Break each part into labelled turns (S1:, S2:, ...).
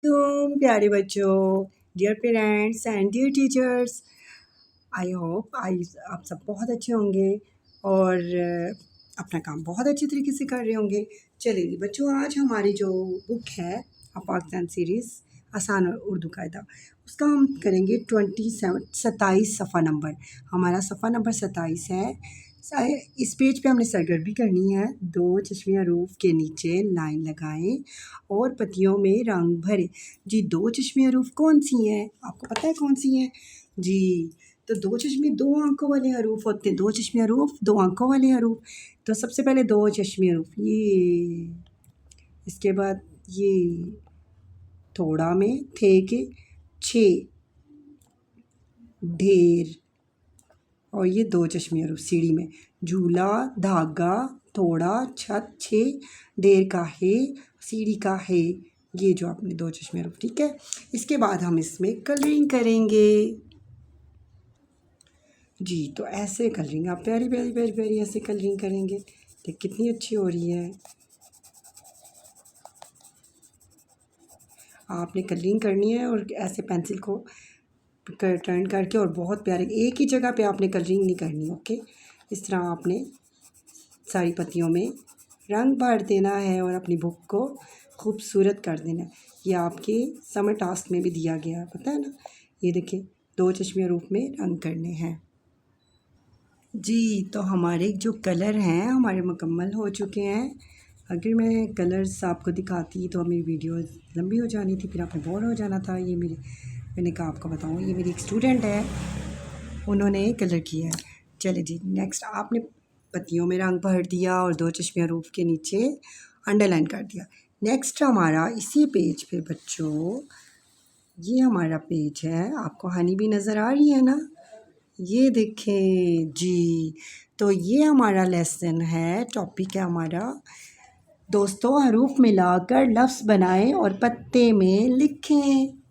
S1: तुम प्यारे बच्चों, dear parents and dear teachers, I hope आप सब बहुत अच्छे होंगे और अपना काम बहुत अच्छी तरीके से कर रहे होंगे। चलिए बच्चों, आज हमारी जो बुक है पाकिस्तान सीरीज़ आसान और उर्दू कायदा, उसका हम करेंगे 27 सफ़ा नंबर। हमारा सफ़ा नंबर 27 है। इस पेज पे हमने सरगर्मी करनी है। 2 चश्मे हरूफ के नीचे लाइन लगाएं और पत्तियों में रंग भरें। जी, 2 चश्मे हरूफ कौन सी हैं? आपको पता है कौन सी हैं? जी, तो 2 चश्मे 2 आंखों वाले हरूफ होते हैं। 2 चश्मे हरूफ 2 आंखों वाले हरूफ। तो सबसे पहले 2 चश्मे हरूफ ये, इसके बाद ये, थोड़ा में थे के 6, ढेर, और ये 2 चश्मे हरूफ सीढ़ी में, झूला, धागा, थोड़ा, छत, 6, ढेर का है, सीढ़ी का है। ये जो आपने 2 चश्मे हरूफ, ठीक है। इसके बाद हम इसमें कलरिंग करेंगे। जी, तो ऐसे कलरिंग आप प्यारी प्यारी प्यारी प्यारी ऐसे कलरिंग करेंगे। देख कितनी अच्छी हो रही है। आपने कलरिंग करनी है और ऐसे पेंसिल को टर्न करके, और बहुत प्यारे, एक ही जगह पे आपने कलरिंग नहीं करनी। ओके, इस तरह आपने सारी पत्तियों में रंग भर देना है और अपनी बुक को खूबसूरत कर देना है। ये आपके समर टास्क में भी दिया गया है, पता है ना। ये देखिए, 2 चश्मे रूप में रंग करने हैं। जी, तो हमारे जो कलर हैं हमारे मुकम्मल हो चुके हैं। अगर मैं कलर्स आपको दिखाती तो मेरी वीडियो लंबी हो जानी थी, फिर आपने बोर हो जाना था। ये मैंने कहा आपको बताऊँ, ये मेरी एक स्टूडेंट है, उन्होंने कलर किया है। चले जी, नेक्स्ट आपने पत्तियों में रंग भर दिया और 2 चश्मे रूफ के नीचे अंडरलाइन कर दिया। नेक्स्ट हमारा इसी पेज पे बच्चों, ये हमारा पेज है। आपको हनी भी नज़र आ रही है ना? ये देखें जी, तो ये हमारा लेसन है, टॉपिक है हमारा। दोस्तों, हरूफ मिलाकर लफ्ज़ बनाएं और पत्ते में लिखें।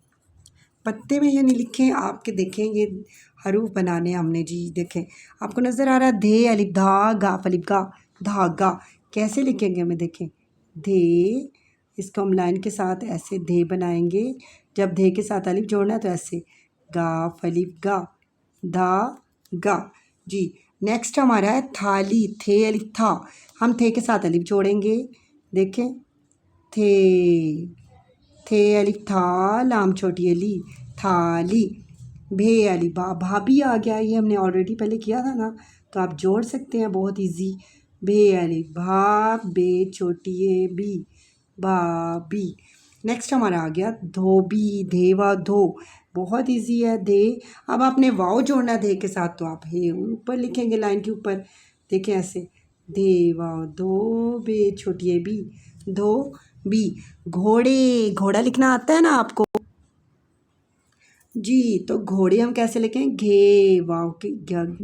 S1: पत्ते में यानी लिखें। आपके देखें, ये हरूफ बनाने हमने जी, देखें आपको नज़र आ रहा है, धे अलिफ धा, गाफ अलिफ गा, धागा। कैसे लिखेंगे हमें देखें, धे, इसको हम लाइन के साथ ऐसे धे बनाएंगे। जब धे के साथ अलिफ जोड़ना है तो ऐसे, गाफ अलिफ गा, धा गा। जी, नेक्स्ट हमारा है थाली, थे अलिफ था, हम थे के साथ अलिफ जोड़ेंगे। देखें, थे अलिफ था, लाम छोटी अली, थाली, भे अली बा, भाभी आ गया, ये हमने ऑलरेडी पहले किया था ना, तो आप जोड़ सकते हैं, बहुत इजी। भे अली भा, बे छोटी ए बी, भाभी। नेक्स्ट हमारा आ गया धोबी, धेवा धो, बहुत इजी है, धे। अब आपने वाव जोड़ना धे के साथ, तो आप हे ऊपर लिखेंगे लाइन के ऊपर। देखें ऐसे, धेवा धो, बे छोटी ए बी, धो बी। घोड़े, घोड़ा लिखना आता है ना आपको? जी, तो घोड़े हम कैसे लिखें, घे वाव की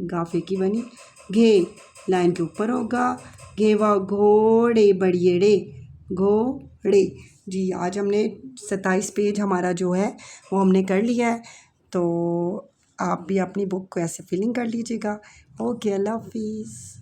S1: गाफे की बनी, घे लाइन के ऊपर होगा, घे वाव, घोड़े बड़िएड़े, घोड़े। जी, आज हमने 27 पेज हमारा जो है वो हमने कर लिया है। तो आप भी अपनी बुक को ऐसे फिलिंग कर लीजिएगा। ओके, अल्लाह हाफिज़।